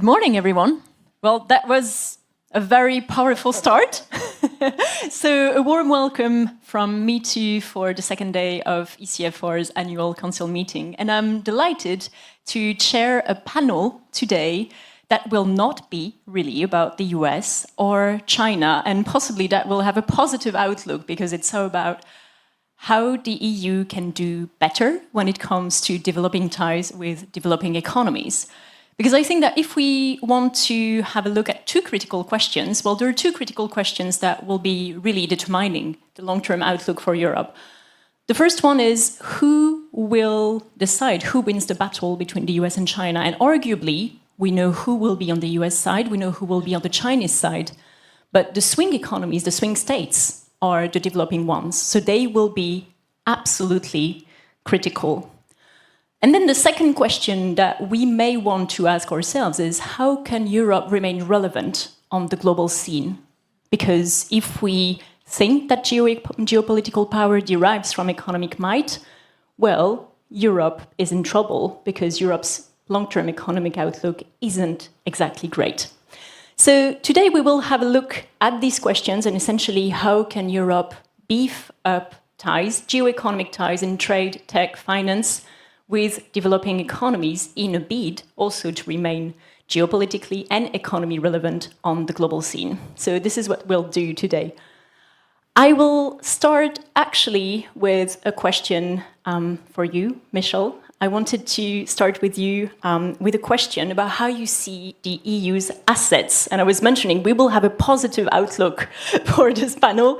morning, everyone. Well, that was a very powerful start. So a warm welcome from me too for the second day of ECFR's annual council meeting. And I'm delighted to chair a panel today that will not be really about the US or China, and possibly that will have a positive outlook because it's so about how the EU can do better when it comes to developing ties with developing economies. Because I think that if we want to have a look at two critical questions, well, there are two critical questions that will be really determining the long-term outlook for Europe. The first one is who will decide who wins the battle between the US and China? And arguably, we know who will be on the US side, we know who will be on the Chinese side, but the swing economies, the swing states, are the developing ones. So they will be absolutely critical. And then the second question that we may want to ask ourselves is how can Europe remain relevant on the global scene? Because if we think that geopolitical power derives from economic might, well, Europe is in trouble because Europe's long-term economic outlook isn't exactly great. So today we will have a look at these questions and essentially how can Europe beef up ties, geoeconomic ties in trade, tech, finance, with developing economies in a bid also to remain geopolitically and economy relevant on the global scene. So this is what we'll do today. I will start actually with a question for you, Michel. I wanted to start with you with a question about how you see the EU's assets. And I was mentioning we will have a positive outlook for this panel.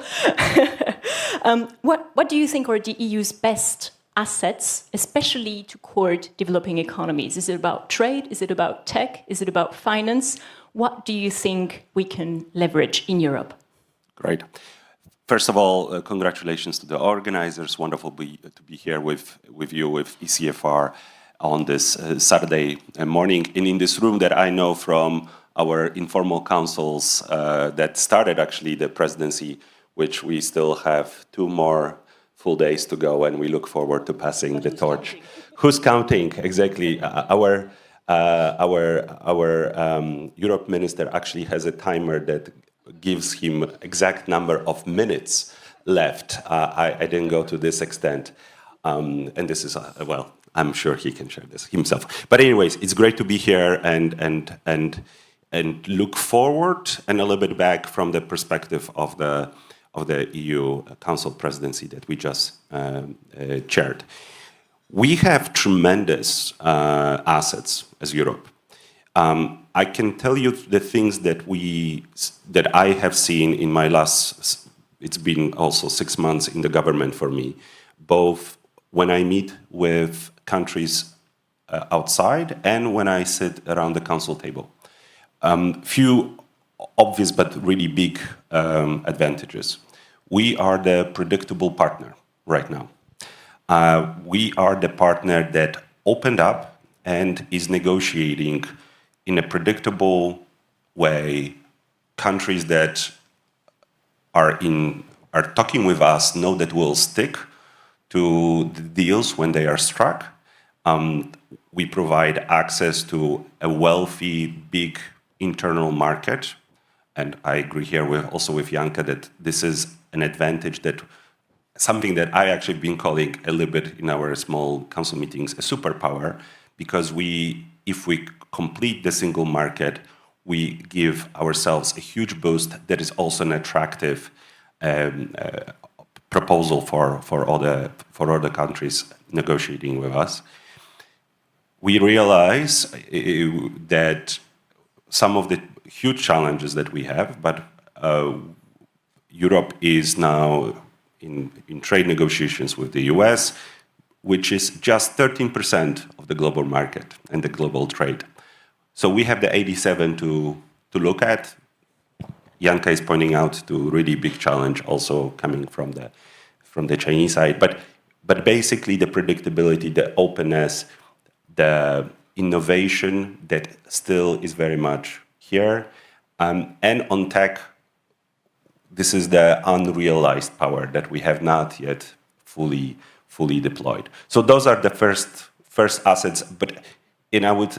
What do you think are the EU's best assets, especially to court developing economies? Is it about trade? Is it about tech? Is it about finance? What do you think we can leverage in Europe? Great. First of all, congratulations to the organizers. Wonderful to be here with you, with ECFR on this Saturday morning. And in this room that I know from our informal councils that started actually the presidency, which we still have 2 more full days to go, and we look forward to passing the torch. Counting? Who's counting? Exactly. Our Europe minister actually has a timer that gives him exact number of minutes left. I didn't go to this extent, and this is well, I'm sure he can share this himself. But anyways, it's great to be here and look forward and a little bit back from the perspective of the EU Council presidency that we just chaired. We have tremendous assets as Europe. I can tell you the things that I have seen in my last, it's been also 6 months in the government for me, both when I meet with countries outside and when I sit around the council table. Few obvious but really big advantages. We are the predictable partner right now. We are the partner that opened up and is negotiating in a predictable way. Countries that are talking with us know that we'll stick to the deals when they are struck. We provide access to a wealthy, big internal market. And I agree here also with Janka that this is an advantage, that something that I actually been calling a little bit in our small council meetings a superpower, because if we complete the single market, we give ourselves a huge boost that is also an attractive proposal for all the countries negotiating with us. We realize that some of the huge challenges that we have, but Europe is now in trade negotiations with the US, which is just 13% of the global market and the global trade. So we have the 87 to look at. Janka is pointing out to really big challenge also coming from the Chinese side, but basically the predictability, the openness, the innovation that still is very much here, and on tech, this is the unrealized power that we have not yet fully deployed. So those are the first assets, and I would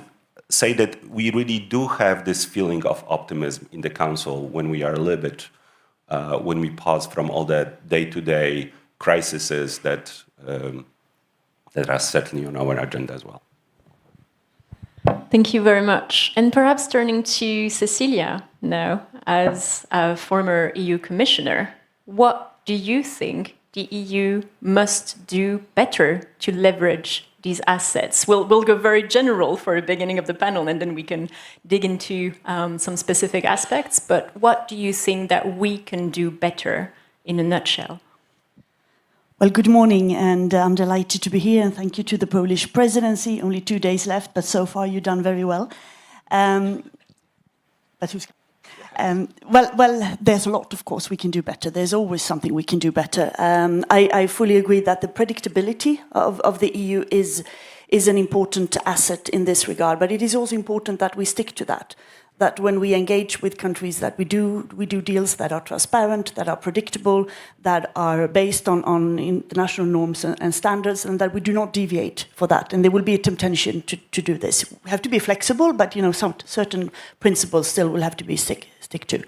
say that we really do have this feeling of optimism in the Council when we are a little bit, when we pause from all the day-to-day crises that are certainly on our agenda as well. Thank you very much. And perhaps turning to Cecilia now, as a former EU Commissioner, what do you think the EU must do better to leverage these assets? We'll go very general for the beginning of the panel, and then we can dig into some specific aspects. But what do you think that we can do better in a nutshell? Well, good morning, and I'm delighted to be here, and thank you to the Polish presidency. Only 2 days left, but so far you've done very well. Well, there's a lot, of course, we can do better. There's always something we can do better. I fully agree that the predictability of the EU is an important asset in this regard, but it is also important that we stick to that. That when we engage with countries, that we do deals that are transparent, that are predictable, that are based on international norms and standards, and that we do not deviate for that. And there will be a temptation to do this. We have to be flexible, but some certain principles still will have to be stick to.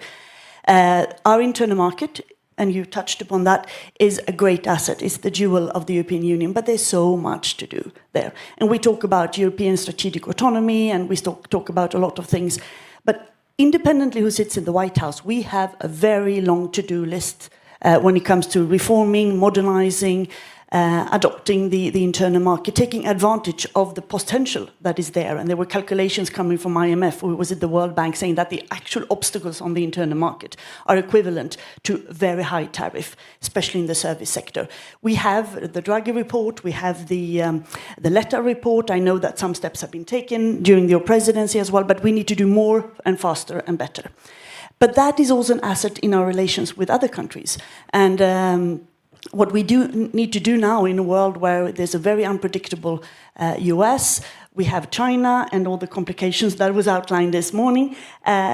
Our internal market, and you touched upon that, is a great asset. It's the jewel of the European Union, but there's so much to do there. And we talk about European strategic autonomy, and we talk about a lot of things. But independently who sits in the White House, we have a very long to-do list when it comes to reforming, modernizing, adopting the internal market, taking advantage of the potential that is there. And there were calculations coming from IMF, or was it the World Bank, saying that the actual obstacles on the internal market are equivalent to very high tariff, especially in the service sector. We have the Draghi report, we have the Letta report. I know that some steps have been taken during your presidency as well, but we need to do more and faster and better. But that is also an asset in our relations with other countries. And what we do need to do now in a world where there's a very unpredictable US, we have China and all the complications that was outlined this morning,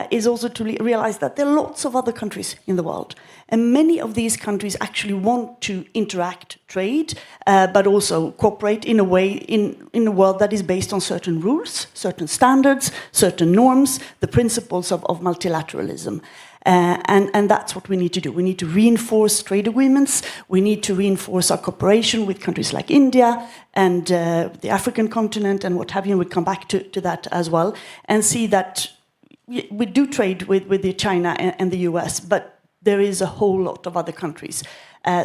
is also to realize that there are lots of other countries in the world. And many of these countries actually want to interact, trade, but also cooperate in a way in a world that is based on certain rules, certain standards, certain norms, the principles of multilateralism. And that's what we need to do. We need to reinforce trade agreements. We need to reinforce our cooperation with countries like India and the African continent and what have you. We'll come back to that as well, and see that we do trade with China and the US, but there is a whole lot of other countries.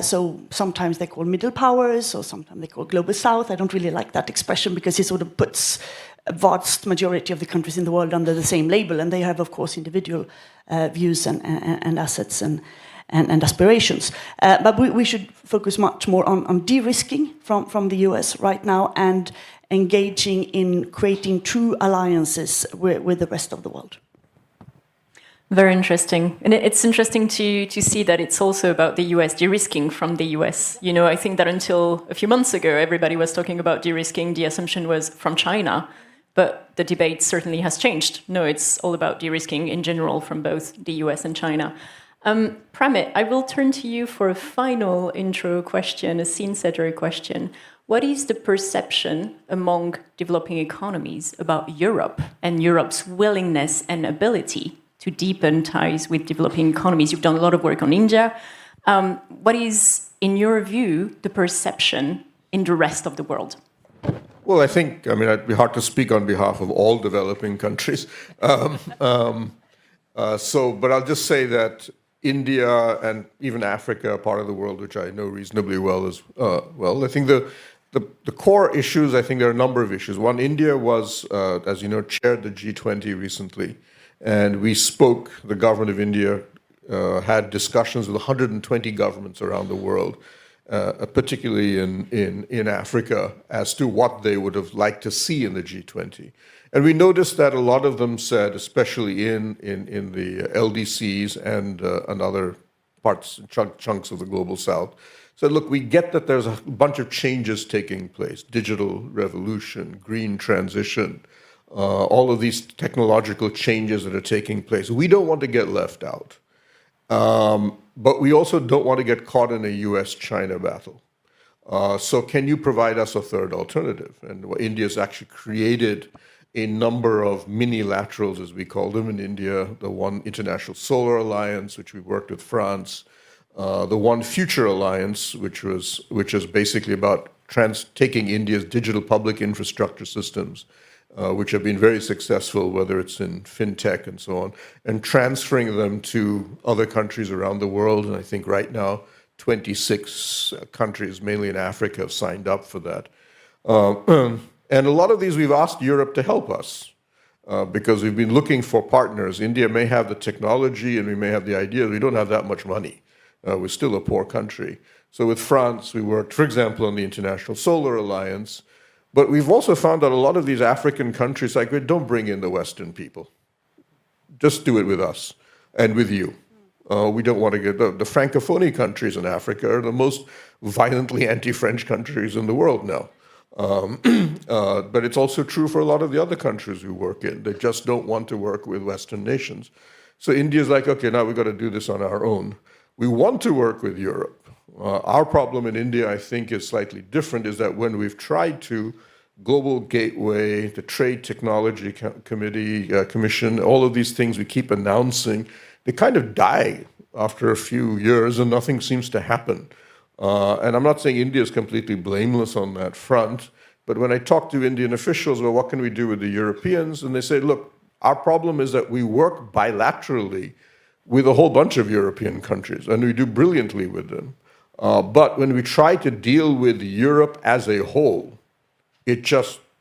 So sometimes they call middle powers, or sometimes they call global south. I don't really like that expression because it sort of puts a vast majority of the countries in the world under the same label, and they have, of course, individual views and assets and aspirations. But we should focus much more on de-risking from the US right now and engaging in creating true alliances with the rest of the world. Very interesting. And it's interesting to see that it's also about the US, de-risking from the US. You know, I think that until a few months ago, everybody was talking about de-risking. The assumption was from China. But the debate certainly has changed. No, it's all about de-risking in general from both the US and China. Pramit, I will turn to you for a final intro question, a scene-setter question. What is the perception among developing economies about Europe and Europe's willingness and ability to deepen ties with developing economies? You've done a lot of work on India. What is, in your view, the perception in the rest of the world? Well, I mean, it'd be hard to speak on behalf of all developing countries. But I'll just say that India and even Africa, part of the world, which I know reasonably well as well, I think the core issues, I think there are a number of issues. One, India was, as you know, chaired the G20 recently, and we spoke, the government of India had discussions with 120 governments around the world, particularly in Africa, as to what they would have liked to see in the G20. And we noticed that a lot of them said, especially in the LDCs and other parts, chunks of the global south, said, look, we get that there's a bunch of changes taking place, digital revolution, green transition, all of these technological changes that are taking place. We don't want to get left out. But we also don't want to get caught in a US-China battle. So can you provide us a third alternative? And India's actually created a number of mini-laterals, as we call them in India, the One International Solar Alliance, which we worked with France, the One Future Alliance, which is basically about taking India's digital public infrastructure systems, which have been very successful, whether it's in fintech and so on, and transferring them to other countries around the world. And I think right now, 26 countries, mainly in Africa, have signed up for that. And a lot of these we've asked Europe to help us because we've been looking for partners. India may have the technology and we may have the ideas. We don't have that much money. We're still a poor country. So with France, we worked, for example, on the International Solar Alliance. But we've also found that a lot of these African countries, like, don't bring in the Western people. Just do it with us and with you. We don't want to get the Francophone countries in Africa are the most violently anti-French countries in the world now. But it's also true for a lot of the other countries we work in. They just don't want to work with Western nations. So India's like, okay, now we've got to do this on our own. We want to work with Europe. Our problem in India, I think, is slightly different, is that when we've tried to, Global Gateway, the Trade Technology Commission, all of these things we keep announcing, they kind of die after a few years and nothing seems to happen. And I'm not saying India is completely blameless on that front, but when I talk to Indian officials, well, what can we do with the Europeans? And they say, look, our problem is that we work bilaterally with a whole bunch of European countries, and we do brilliantly with them. But when we try to deal with Europe as a whole,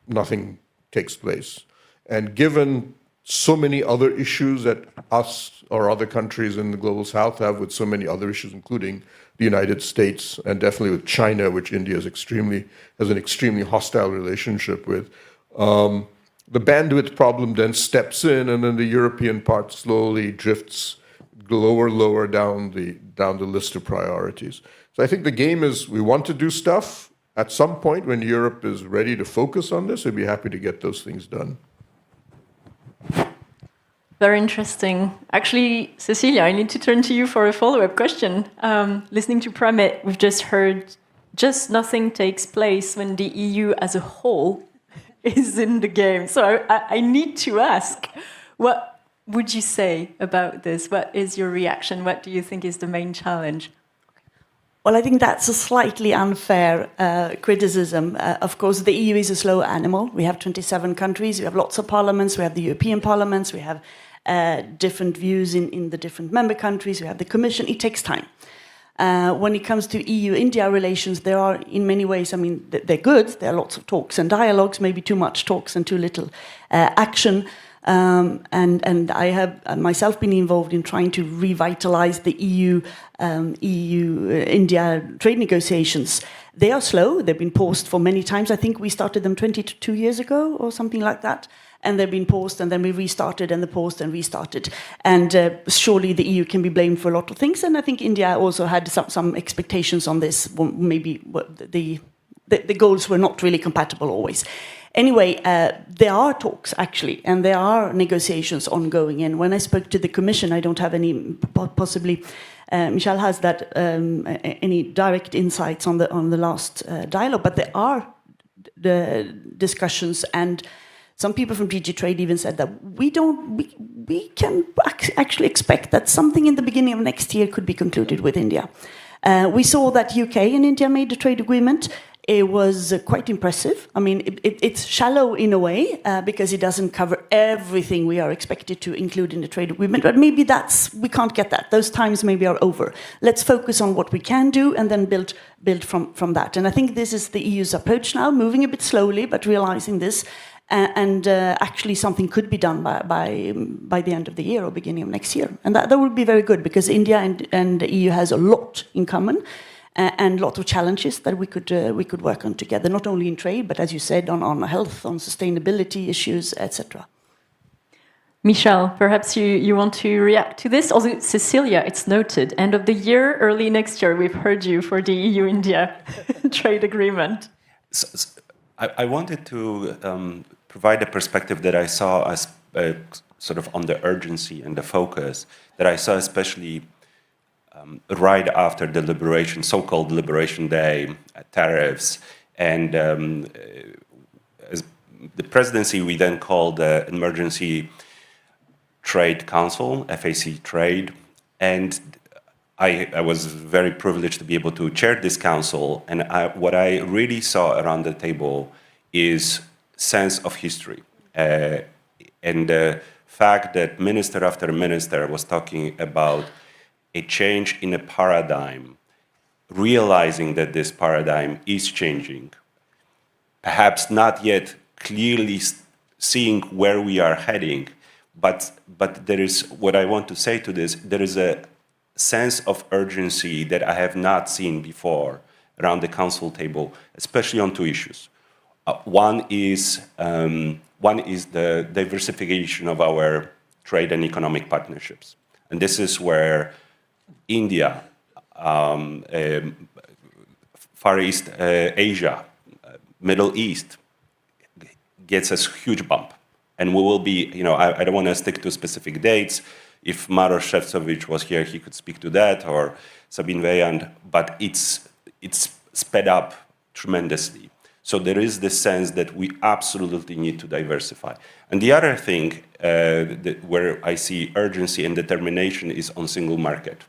nothing takes place. And given so many other issues that us or other countries in the global south have with so many other issues, including the United States and definitely with China, which India has an extremely hostile relationship with, the bandwidth problem then steps in, and then the European part slowly drifts lower down the list of priorities. So I think the game is we want to do stuff. At some point when Europe is ready to focus on this, we'd be happy to get those things done. Very interesting. Actually, Cecilia, I need to turn to you for a follow-up question. Listening to Pramit, we've just heard just nothing takes place when the EU as a whole is in the game. So I need to ask, what would you say about this? What is your reaction? What do you think is the main challenge? Well, I think that's a slightly unfair criticism. Of course, the EU is a slow animal. We have 27 countries, we have lots of parliaments, we have the European parliaments, we have different views in the different member countries, we have the Commission. It takes time. When it comes to EU-India relations, there are, in many ways, I mean, they're good. There are lots of talks and dialogues, maybe too much talks and too little action. And I have myself been involved in trying to revitalize the EU-India trade negotiations. They are slow. They've been paused for many times. I think we started them 22 years ago or something like that. And they've been paused, and then we restarted, and paused and restarted. And surely the EU can be blamed for a lot of things. And I think India also had some expectations on this. Maybe the goals were not really compatible always. Anyway, there are talks, actually, and there are negotiations ongoing. And when I spoke to the Commission, I don't have any, possibly Michel has that, any direct insights on the last dialogue, but there are the discussions, and some people from DG Trade even said that we can actually expect that something in the beginning of next year could be concluded with India. We saw that UK and India made a trade agreement. It was quite impressive. I mean, it's shallow in a way because it doesn't cover everything we are expected to include in the trade agreement. But maybe we can't get that. Those times maybe are over. Let's focus on what we can do and then build from that. And I think this is the EU's approach now, moving a bit slowly, but realizing this. And actually something could be done by the end of the year or beginning of next year. And that would be very good because India and the EU has a lot in common. And a lot of challenges that we could work on together, not only in trade, but as you said, on health, on sustainability issues, etc. Michel, perhaps you want to react to this? Also, Cecilia, it's noted, end of the year, early next year, we've heard you for the EU-India trade agreement. I wanted to provide a perspective that I saw as sort of on the urgency and the focus that I saw especially right after the so-called Liberation Day tariffs, and as the presidency, we then called the Emergency Trade Council, FAC Trade, and I was very privileged to be able to chair this council, and what I really saw around the table is sense of history, and the fact that minister after minister was talking about a change in a paradigm, realizing that this paradigm is changing, perhaps not yet clearly seeing where we are heading, but there is, what I want to say to this, there is a sense of urgency that I have not seen before around the council table, especially on two issues. One is the diversification of our trade and economic partnerships. And this is where India, Far East Asia, Middle East gets a huge bump. And we will be, I don't want to stick to specific dates. If Maros Šefčovič was here, he could speak to that, or Sabine Weyand, but it's sped up tremendously. So there is this sense that we absolutely need to diversify. And the other thing where I see urgency and determination is on single market.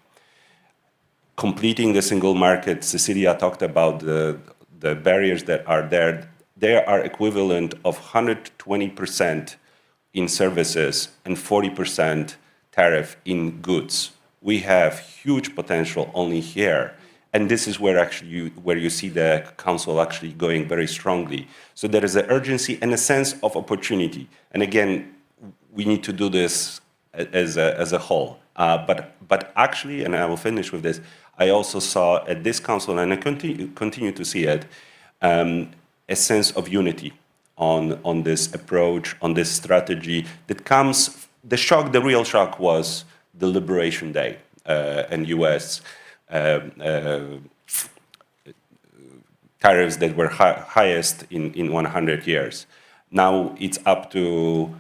Completing the single market, Cecilia talked about the barriers that are there. They are equivalent of 120% in services and 40% tariff in goods. We have huge potential only here. And this is where you see the council actually going very strongly. So there is an urgency and a sense of opportunity. And again, we need to do this as a whole. But actually, and I will finish with this, I also saw at this council, and I continue to see it, a sense of unity on this approach, on this strategy that comes. The real shock was the Liberation Day and US tariffs that were highest in 100 years. Now it's up to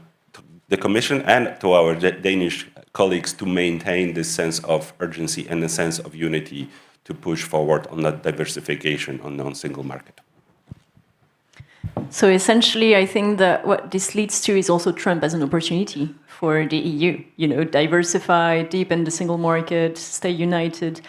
the Commission and to our Danish colleagues to maintain this sense of urgency and a sense of unity to push forward on that diversification on non-single market. So essentially, I think that what this leads to is also Trump as an opportunity for the EU. Diversify, deepen the single market, stay united.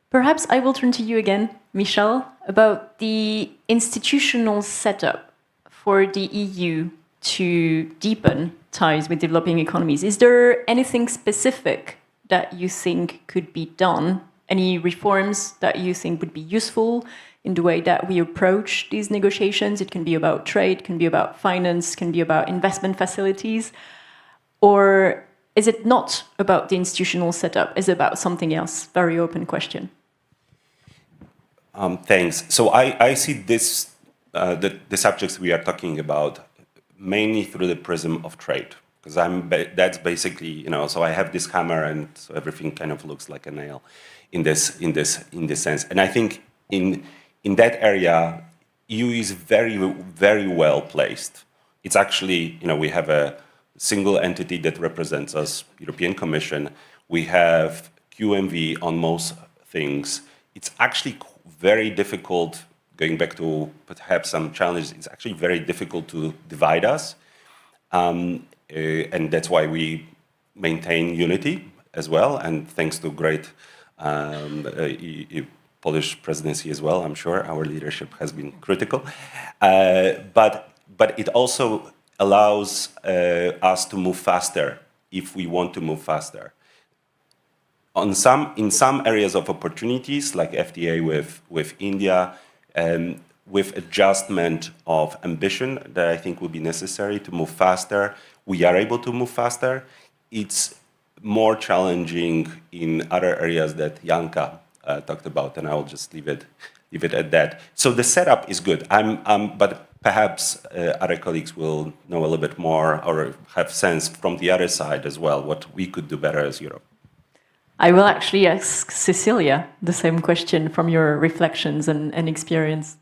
Perhaps I will turn to you again, Michel, about the institutional setup for the EU to deepen ties with developing economies. Is there anything specific that you think could be done? Any reforms that you think would be useful in the way that we approach these negotiations? It can be about trade, can be about finance, can be about investment facilities. Or is it not about the institutional setup? Is it about something else? Very open question. Thanks. So I see this, the subjects we are talking about mainly through the prism of trade, because that's basically, so I have this hammer and so everything kind of looks like a nail in this sense. And I think in that area, EU is very, very well placed. It's actually, we have a single entity that represents us, European Commission. We have QMV on most things. It's actually very difficult, going back to perhaps some challenges, it's actually very difficult to divide us. And that's why we maintain unity as well. And thanks to great Polish presidency as well, I'm sure our leadership has been critical. But it also allows us to move faster if we want to move faster. In some areas of opportunities, like FTA with India, with adjustment of ambition that I think will be necessary to move faster, we are able to move faster. It's more challenging in other areas that Janka talked about, and I will just leave it at that. So the setup is good. But perhaps other colleagues will know a little bit more or have sense from the other side as well what we could do better as Europe. I will actually ask Cecilia the same question from your reflections and experience.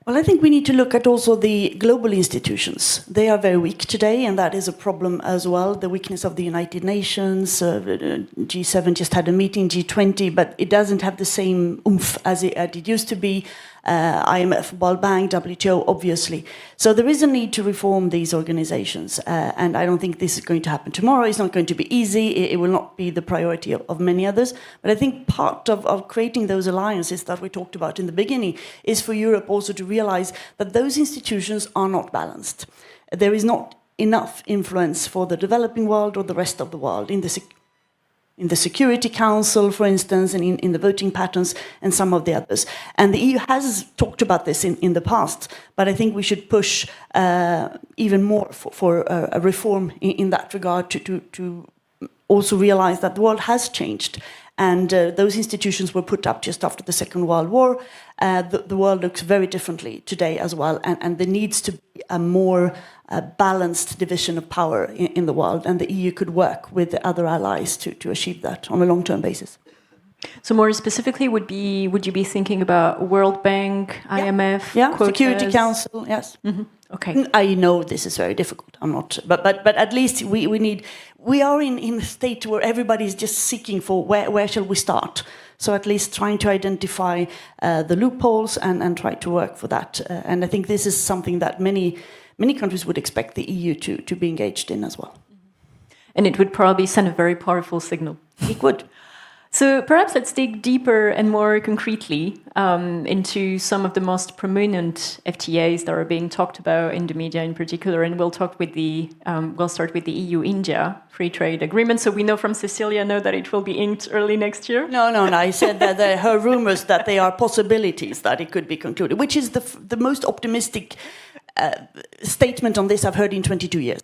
Well, I think we need to look at also the global institutions. They are very weak today, and that is a problem as well. The weakness of the United Nations, G7 just had a meeting, G20, but it doesn't have the same oomph as it used to be. IMF, World Bank, WTO, obviously. So there is a need to reform these organizations, and I don't think this is going to happen tomorrow. It's not going to be easy. It will not be the priority of many others. But I think part of creating those alliances that we talked about in the beginning is for Europe also to realize that those institutions are not balanced. There is not enough influence for the developing world or the rest of the world in the Security Council, for instance, and in the voting patterns and some of the others. And the EU has talked about this in the past, but I think we should push even more for a reform in that regard to also realize that the world has changed. And those institutions were put up just after the Second World War. The world looks very differently today as well, and there needs to be a more balanced division of power in the world, and the EU could work with the other allies to achieve that on a long-term basis. So more specifically, would you be thinking about World Bank, IMF, yeah, quotas? Security Council, yes. Mm-hmm. Okay. I know this is very difficult. I'm not, but at least we are in a state where everybody is just seeking for where shall we start. So at least trying to identify the loopholes and try to work for that. And I think this is something that many countries would expect the EU to be engaged in as well. And it would probably send a very powerful signal. It would. So perhaps let's dig deeper and more concretely into some of the most prominent FTAs that are being talked about in the media in particular, and we'll start with the EU-India free trade agreement. So we know from Cecilia that it will be inked early next year. No. I said that there are rumors that there are possibilities that it could be concluded, which is the most optimistic statement on this I've heard in 22 years.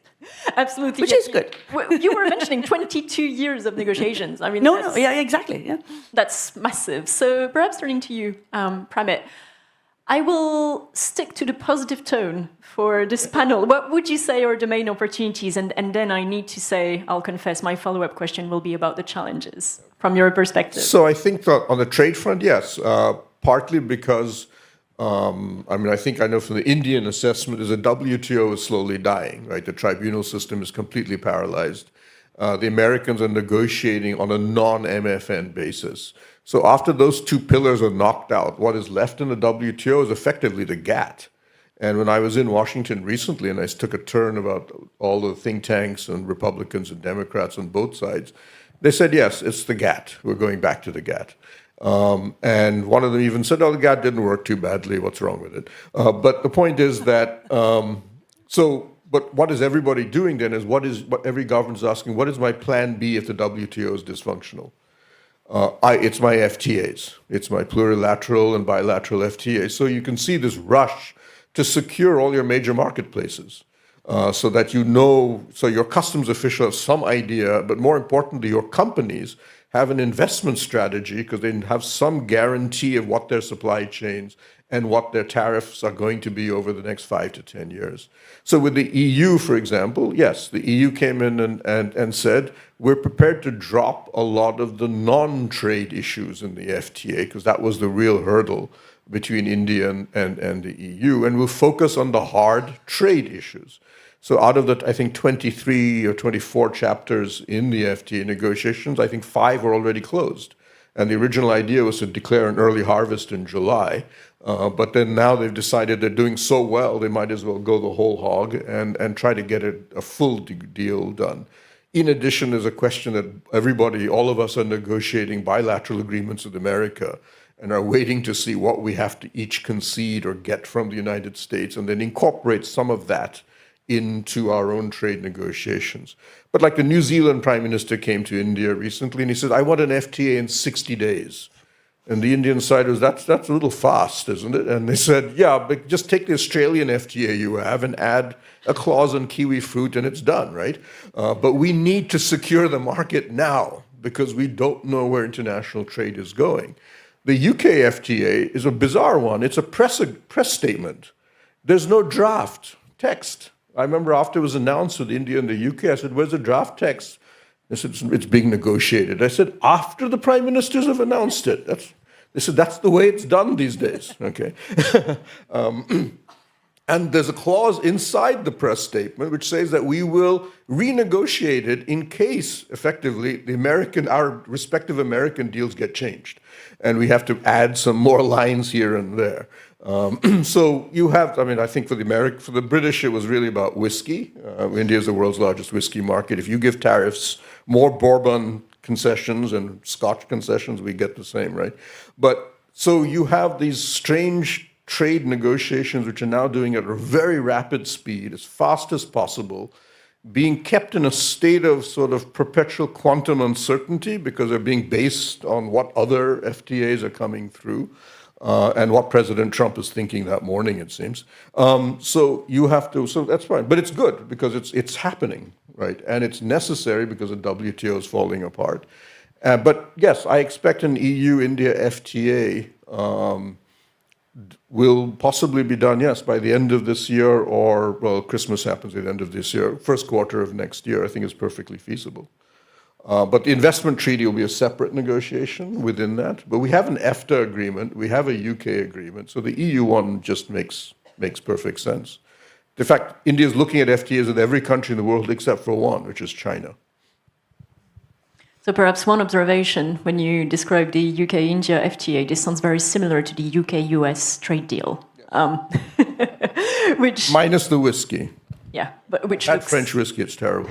Absolutely. Which is good. You were mentioning 22 years of negotiations. I mean, yeah, exactly. Yeah. That's massive. So perhaps turning to you, Pramit, I will stick to the positive tone for this panel. What would you say are the main opportunities? And then I need to say, I'll confess, my follow-up question will be about the challenges from your perspective. So I think that on the trade front, yes, partly because I think I know from the Indian assessment is the WTO is slowly dying, right? The tribunal system is completely paralyzed. The Americans are negotiating on a non-MFN basis. So after those two pillars are knocked out, what is left in the WTO is effectively the GATT. And when I was in Washington recently and I took a turn about all the think tanks and Republicans and Democrats on both sides, they said, yes, it's the GATT. We're going back to the GATT. And one of them even said, oh, the GATT didn't work too badly. What's wrong with it? But the point is that, but what is everybody doing then is what every government is asking, what is my plan B if the WTO is dysfunctional? It's my FTAs. It's my plurilateral and bilateral FTAs. So you can see this rush to secure all your major marketplaces so that so your customs official has some idea, but more importantly, your companies have an investment strategy because they have some guarantee of what their supply chains and what their tariffs are going to be over the next 5 to 10 years. So with the EU, for example, yes, the EU came in and said, we're prepared to drop a lot of the non-trade issues in the FTA because that was the real hurdle between India and the EU, and we'll focus on the hard trade issues. So out of the, I think, 23 or 24 chapters in the FTA negotiations, I think 5 are already closed. And the original idea was to declare an early harvest in July. But then now they've decided they're doing so well, they might as well go the whole hog and try to get a full deal done. In addition, there's a question that everybody, all of us are negotiating bilateral agreements with America and are waiting to see what we have to each concede or get from the United States and then incorporate some of that into our own trade negotiations. But like the New Zealand Prime Minister came to India recently and he said, I want an FTA in 60 days. And the Indian side was, that's a little fast, isn't it? And they said, yeah, but just take the Australian FTA you have and add a clause on kiwi fruit and it's done, right? But we need to secure the market now because we don't know where international trade is going. The UK FTA is a bizarre one. It's a press statement. There's no draft text. I remember after it was announced with India and the UK, I said, where's the draft text? They said, it's being negotiated. I said, after the prime ministers have announced it. They said, that's the way it's done these days. Okay. And there's a clause inside the press statement which says that we will renegotiate it in case, effectively, our respective American deals get changed. And we have to add some more lines here and there. So you have, I mean, I think for the British, it was really about whiskey. India is the world's largest whiskey market. If you give tariffs, more bourbon concessions and Scotch concessions, we get the same, right? But so you have these strange trade negotiations, which are now doing at a very rapid speed, as fast as possible, being kept in a state of sort of perpetual quantum uncertainty because they're being based on what other FTAs are coming through. And what President Trump is thinking that morning, it seems. So you have to, so that's fine. But it's good because it's happening, right? And it's necessary because the WTO is falling apart. But yes, I expect an EU-India FTA will possibly be done, yes, by the end of this year or, well, Christmas happens at the end of this year. First quarter of next year, I think is perfectly feasible. But the investment treaty will be a separate negotiation within that. But we have an EFTA agreement, we have a UK agreement, so the EU one just makes perfect sense. In fact, India is looking at FTAs with every country in the world except for one, which is China. So perhaps one observation when you describe the UK-India FTA, this sounds very similar to the UK-US trade deal, which minus the whiskey. Yeah, but which that looks, French whiskey, it's terrible.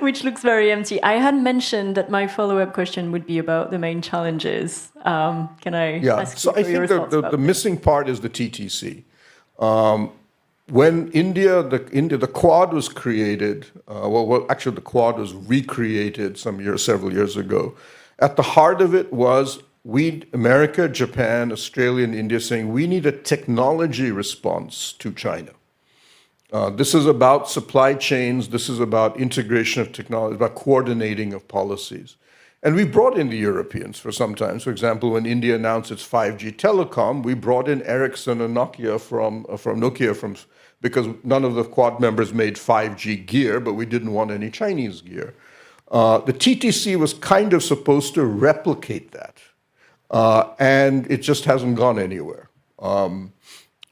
Which looks very empty. I had mentioned that my follow-up question would be about the main challenges. Can I ask you for your thoughts about the missing part is the TTC. When the Quad was created, actually the Quad was recreated several years ago. At the heart of it was America, Japan, Australia, and India saying we need a technology response to China. This is about supply chains. This is about integration of technology, about coordinating of policies. And we brought in the Europeans for some time. For example, when India announced its 5G telecom, we brought in Ericsson and Nokia because none of the Quad members made 5G gear, but we didn't want any Chinese gear. The TTC was kind of supposed to replicate that, and it just hasn't gone anywhere.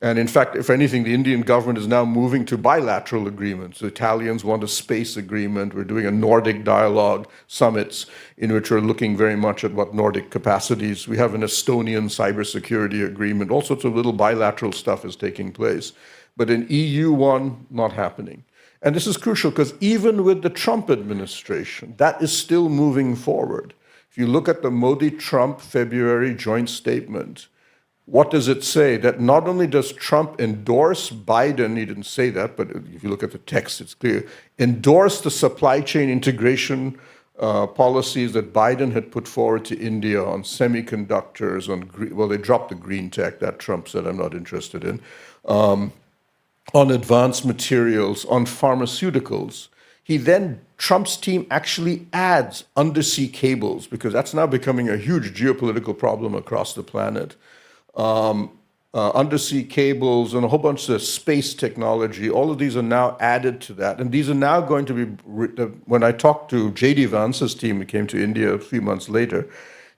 And in fact, if anything, the Indian government is now moving to bilateral agreements. The Italians want a space agreement. We're doing a Nordic dialogue summits in which we're looking very much at what Nordic capacities. We have an Estonian cybersecurity agreement. All sorts of little bilateral stuff is taking place. But an EU one, not happening. And this is crucial because even with the Trump administration, that is still moving forward. If you look at the Modi-Trump February joint statement, what does it say? That not only does Trump endorse Biden, he didn't say that, but if you look at the text, it's clear, endorse the supply chain integration policies that Biden had put forward to India on semiconductors, they dropped the green tech, that Trump said I'm not interested in, on advanced materials, on pharmaceuticals. Trump's team actually adds undersea cables, because that's now becoming a huge geopolitical problem across the planet. Undersea cables and a whole bunch of space technology, all of these are now added to that. And these are now going to be, when I talked to J.D. Vance's team, who came to India a few months later,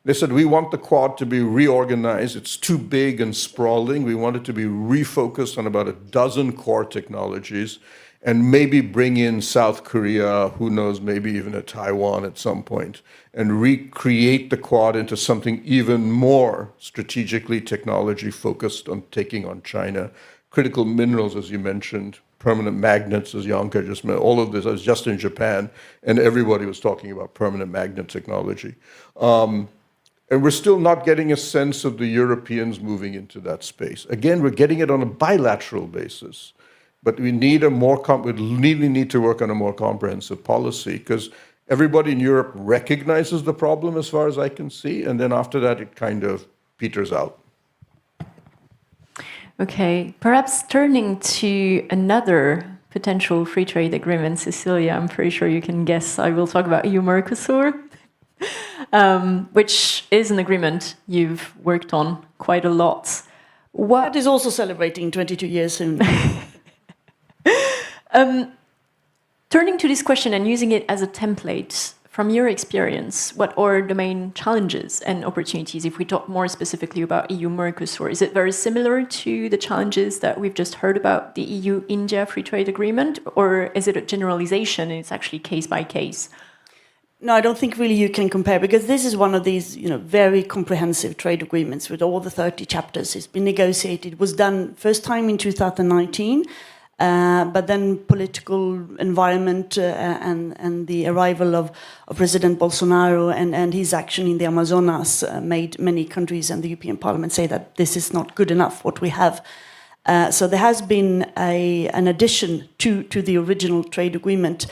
they said, we want the Quad to be reorganized. It's too big and sprawling. We want it to be refocused on about a dozen core technologies and maybe bring in South Korea, who knows, maybe even a Taiwan at some point, and recreate the Quad into something even more strategically technology-focused on taking on China. Critical minerals, as you mentioned, permanent magnets, as Janka just mentioned, all of this. I was just in Japan, and everybody was talking about permanent magnet technology. And we're still not getting a sense of the Europeans moving into that space. Again, we're getting it on a bilateral basis. But we need really need to work on a more comprehensive policy, because everybody in Europe recognizes the problem as far as I can see, and then after that it kind of peters out. Okay, perhaps turning to another potential free trade agreement, Cecilia, I'm pretty sure you can guess I will talk about EU-Mercosur, which is an agreement you've worked on quite a lot. That is also celebrating 22 years soon. Turning to this question and using it as a template, from your experience, what are the main challenges and opportunities if we talk more specifically about EU-Mercosur? Is it very similar to the challenges that we've just heard about the EU-India free trade agreement, or is it a generalization and it's actually case by case? No, I don't think really you can compare, because this is one of these, very comprehensive trade agreements with all the 30 chapters. It's been negotiated. It was done first time in 2019, but then political environment and the arrival of President Bolsonaro and his action in the Amazonas made many countries and the European Parliament say that this is not good enough, what we have. So there has been an addition to the original trade agreement,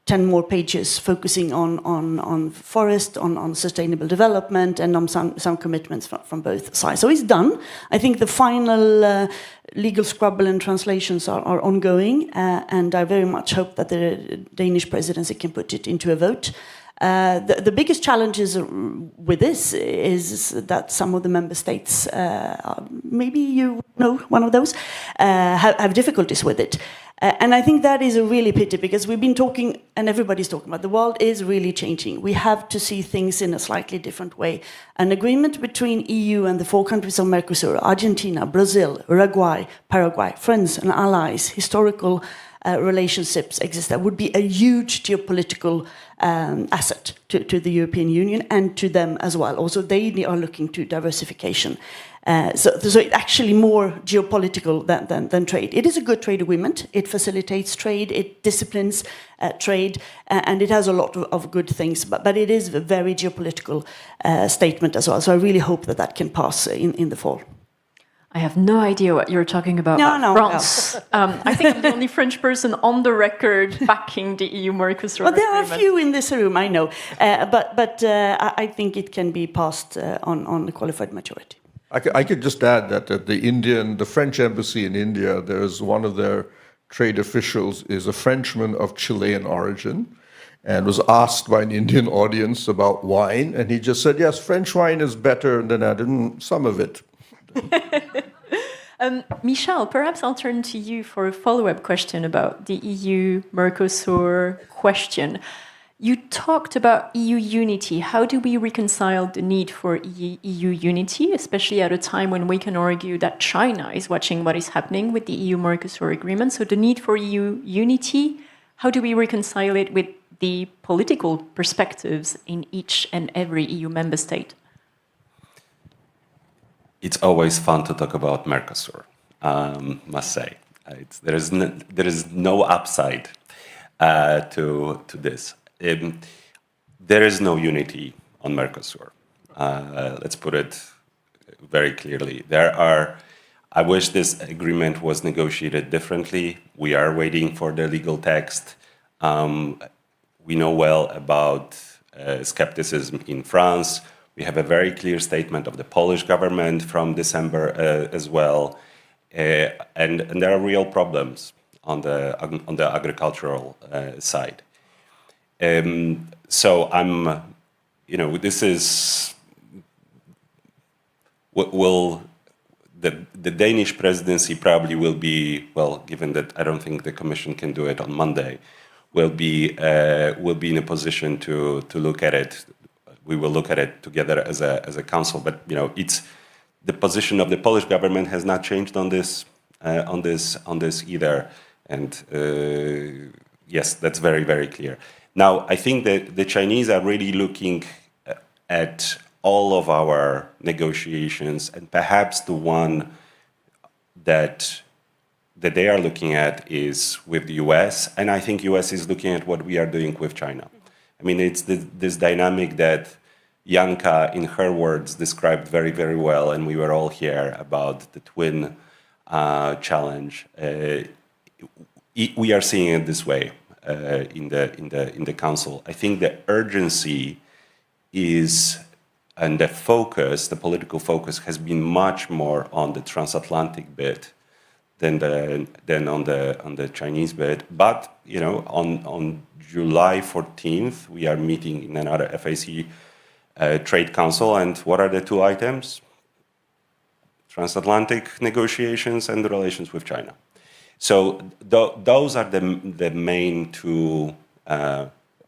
10 more pages focusing on forest, on sustainable development, and on some commitments from both sides. So it's done. I think the final legal scrabble and translations are ongoing, and I very much hope that the Danish presidency can put it into a vote. The biggest challenges with this is that some of the member states, maybe you know one of those, have difficulties with it. And I think that is a really pity, because we've been talking, and everybody's talking about, the world is really changing. We have to see things in a slightly different way. An agreement between EU and the 4 countries of Mercosur, Argentina, Brazil, Uruguay, Paraguay, friends and allies, historical relationships exist. That would be a huge geopolitical asset to the European Union and to them as well. Also, they are looking to diversification. So it's actually more geopolitical than trade. It is a good trade agreement. It facilitates trade, it disciplines trade, and it has a lot of good things. But it is a very geopolitical statement as well. So I really hope that can pass in the fall. I have no idea what you're talking about. No, France. No. I think I'm the only French person on the record backing the EU-Mercosur agreement. There are a few in this room, I know. But I think it can be passed on a qualified majority. I could just add that at the French embassy in India, there's one of their trade officials is a Frenchman of Chilean origin, and was asked by an Indian audience about wine, and he just said, yes, French wine is better than some of it. Michel, perhaps I'll turn to you for a follow-up question about the EU-Mercosur question. You talked about EU unity. How do we reconcile the need for EU unity, especially at a time when we can argue that China is watching what is happening with the EU-Mercosur agreement? So the need for EU unity, how do we reconcile it with the political perspectives in each and every EU member state? It's always fun to talk about Mercosur, must say. There is no upside to this. There is no unity on Mercosur. Let's put it very clearly. I wish this agreement was negotiated differently. We are waiting for the legal text. We know well about skepticism in France. We have a very clear statement of the Polish government from December as well. And there are real problems on the agricultural side. So this is, the Danish presidency probably will be, well, given that I don't think the Commission can do it on Monday, will be in a position to look at it. We will look at it together as a council, but it's the position of the Polish government has not changed on this either, and yes, that's very, very clear. Now, I think that the Chinese are really looking at all of our negotiations, and perhaps the one that they are looking at is with the US, and I think US is looking at what we are doing with China. I mean, it's this dynamic that Janka, in her words, described very, very well, and we were all here about the twin challenge. We are seeing it this way in the council. I think the urgency is, and the focus, the political focus, has been much more on the transatlantic bit than on the Chinese bit. But on July 14th, we are meeting in another FAC Trade Council, and what are the 2 items? Transatlantic negotiations and the relations with China. So those are the main 2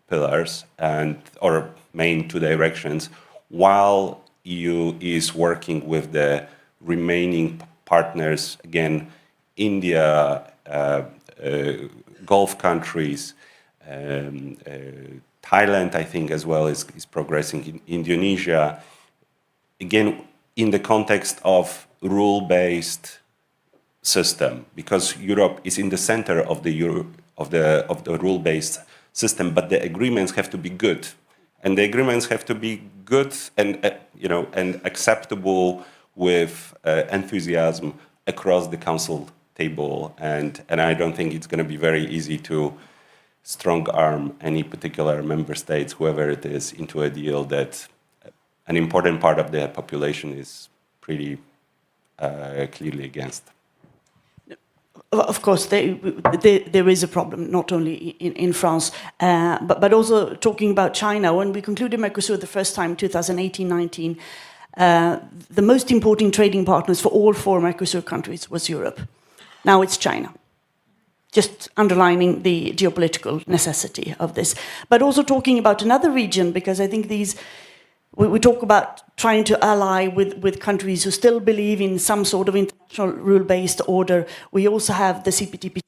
pillars or main 2 directions, while EU is working with the remaining partners, again, India, Gulf countries, Thailand, I think, as well is progressing. In Indonesia, again, in the context of rule-based system, because Europe is in the center of the rule-based system, but the agreements have to be good, and the agreements have to be good and and acceptable with enthusiasm across the council table, and I don't think it's going to be very easy to strong arm any particular member states, whoever it is, into a deal that an important part of the population is pretty clearly against. Of course, there is a problem, not only in France, but also talking about China. When we concluded Mercosur the first time, 2018-19, the most important trading partners for all 4 Mercosur countries was Europe. Now it's China. Just underlining the geopolitical necessity of this. But also talking about another region, because I think we talk about trying to ally with countries who still believe in some sort of international rule-based order. We also have the CPTPP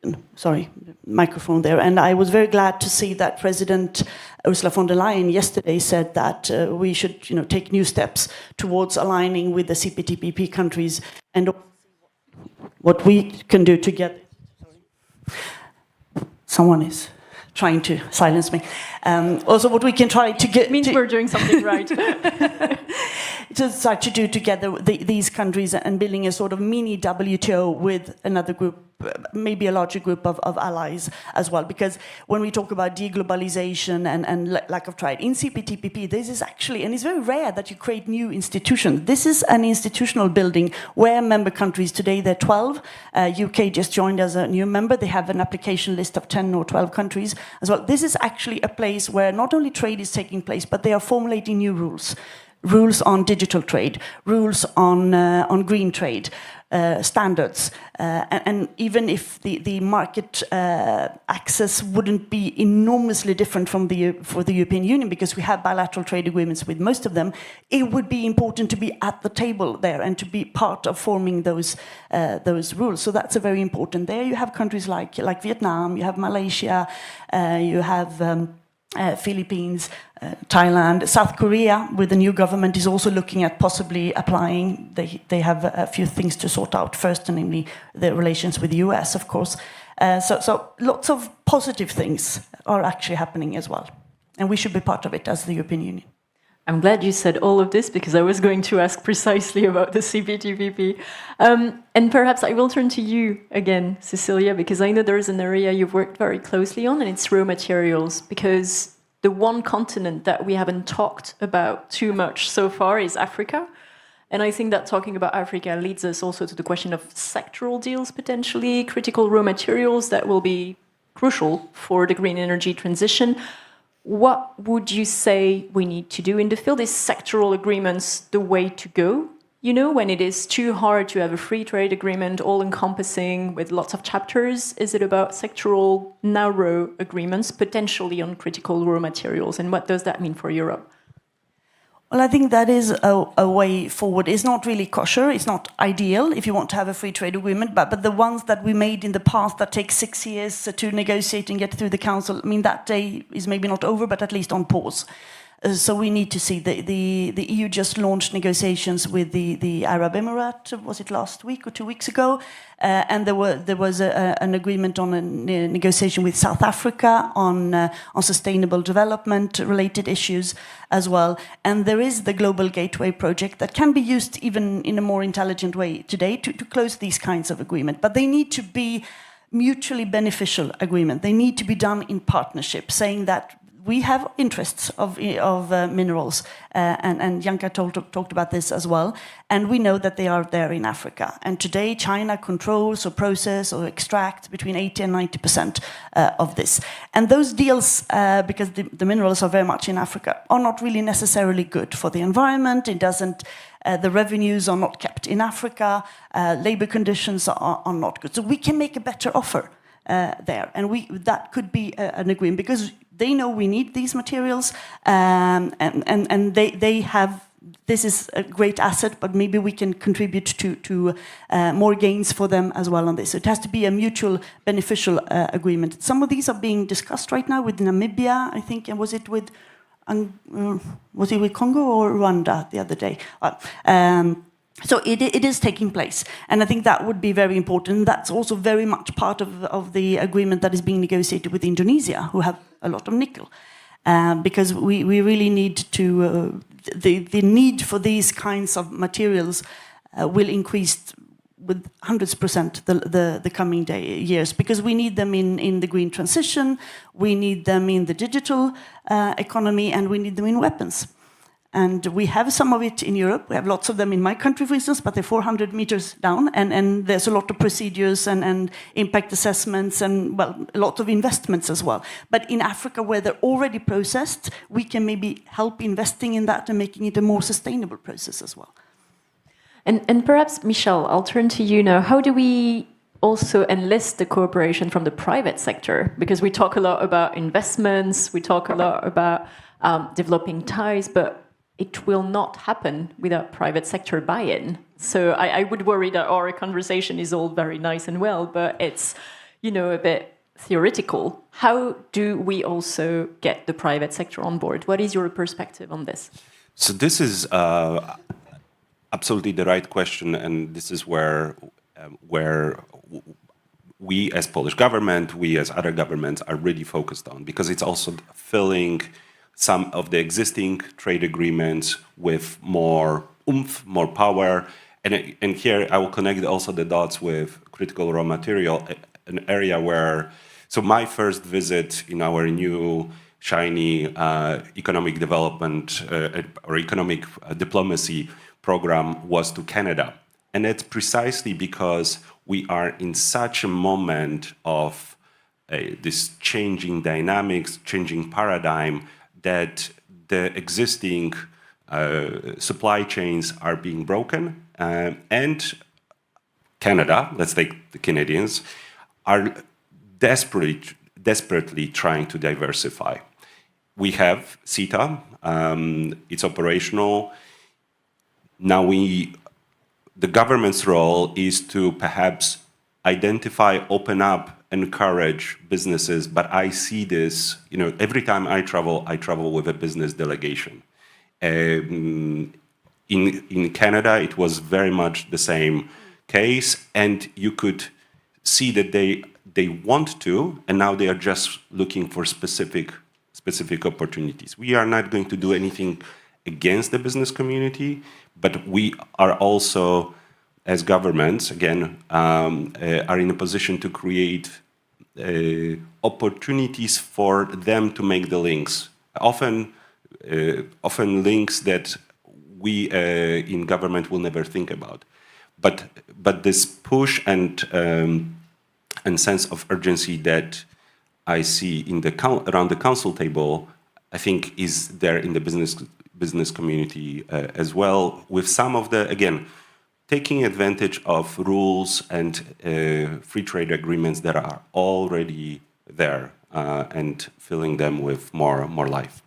region. Sorry, microphone there. And I was very glad to see that President Ursula von der Leyen yesterday said that we should take new steps towards aligning with the CPTPP countries and what we can do together. Someone is trying to silence me. Also, what we can try to get... It means we're doing something right. To start to do together these countries and building a sort of mini WTO with another group, maybe a larger group of allies as well. Because when we talk about deglobalization and lack of trade, in CPTPP, this is actually, and it's very rare that you create new institutions. This is an institutional building where member countries, today they're 12, UK just joined as a new member, they have an application list of 10 or 12 countries as well. This is actually a place where not only trade is taking place, but they are formulating new rules. Rules on digital trade, rules on green trade, standards, and even if the market access wouldn't be enormously different for the European Union, because we have bilateral trade agreements with most of them, it would be important to be at the table there and to be part of forming those rules. So that's a very important. There you have countries like Vietnam, you have Malaysia, you have Philippines, Thailand, South Korea, with the new government, is also looking at possibly applying. They have a few things to sort out first, namely the relations with the US, of course. So lots of positive things are actually happening as well. And we should be part of it as the European Union. I'm glad you said all of this, because I was going to ask precisely about the CPTPP. And perhaps I will turn to you again, Cecilia, because I know there is an area you've worked very closely on, and it's raw materials, because the one continent that we haven't talked about too much so far is Africa. And I think that talking about Africa leads us also to the question of sectoral deals, potentially, critical raw materials that will be crucial for the green energy transition. What would you say we need to do in the field? Is sectoral agreements the way to go? When it is too hard to have a free trade agreement all-encompassing with lots of chapters, is it about sectoral, narrow agreements, potentially on critical raw materials? And what does that mean for Europe? Well, I think that is a way forward. It's not really kosher, it's not ideal if you want to have a free trade agreement, but the ones that we made in the past that take 6 years to negotiate and get through the council, I mean, that day is maybe not over, but at least on pause. So we need to see. The EU just launched negotiations with the Arab Emirate, was it last week or 2 weeks ago? And there was an agreement on a negotiation with South Africa on sustainable development related issues as well. And there is the Global Gateway project that can be used even in a more intelligent way today to close these kinds of agreements. But they need to be mutually beneficial agreement. They need to be done in partnership, saying that we have interests of minerals, and Janka talked about this as well, and we know that they are there in Africa. And today, China controls or process or extract between 80 and 90% of this. And those deals, because the minerals are very much in Africa, are not really necessarily good for the environment. It doesn't. The revenues are not kept in Africa. Labor conditions are not good. So we can make a better offer there, and that could be an agreement, because they know we need these materials, and they have this is a great asset, but maybe we can contribute to more gains for them as well on this. So it has to be a mutual beneficial agreement. Some of these are being discussed right now with Namibia, I think, and was it with Congo or Rwanda the other day? So it is taking place, and I think that would be very important. That's also very much part of the agreement that is being negotiated with Indonesia, who have a lot of nickel, because we really need to, the need for these kinds of materials will increase with 100% the coming years, because we need them in the green transition, we need them in the digital economy, and we need them in weapons. And we have some of it in Europe. We have lots of them in my country, for instance, but they're 400 meters down, and there's a lot of procedures and impact assessments and, well, a lot of investments as well. But in Africa, where they're already processed, we can maybe help investing in that and making it a more sustainable process as well. And perhaps, Michel, I'll turn to you now. How do we also enlist the cooperation from the private sector? Because we talk a lot about investments, we talk a lot about developing ties, but it will not happen without private sector buy-in. So I would worry that our conversation is all very nice and well, but it's, a bit theoretical. How do we also get the private sector on board? What is your perspective on this? So this is absolutely the right question, and this is where we as Polish government, we as other governments are really focused on, because it's also filling some of the existing trade agreements with more oomph, more power. And here I will connect also the dots with critical raw material, an area where, so my first visit in our new shiny economic development or economic diplomacy program was to Canada. And it's precisely because we are in such a moment of this changing dynamics, changing paradigm, that the existing supply chains are being broken, and Canada, let's take the Canadians, are desperately trying to diversify. We have CETA, it's operational. Now the government's role is to perhaps identify, open up, encourage businesses, but I see this, every time I travel with a business delegation. In Canada, it was very much the same case, and you could see that they want to, and now they are just looking for specific opportunities. We are not going to do anything against the business community, but we are also, as governments, again, are in a position to create opportunities for them to make the links. Often links that we in government will never think about. But this push and sense of urgency that I see in around the council table, I think is there in the business community as well, with some of the, again, taking advantage of rules and free trade agreements that are already there and filling them with more life.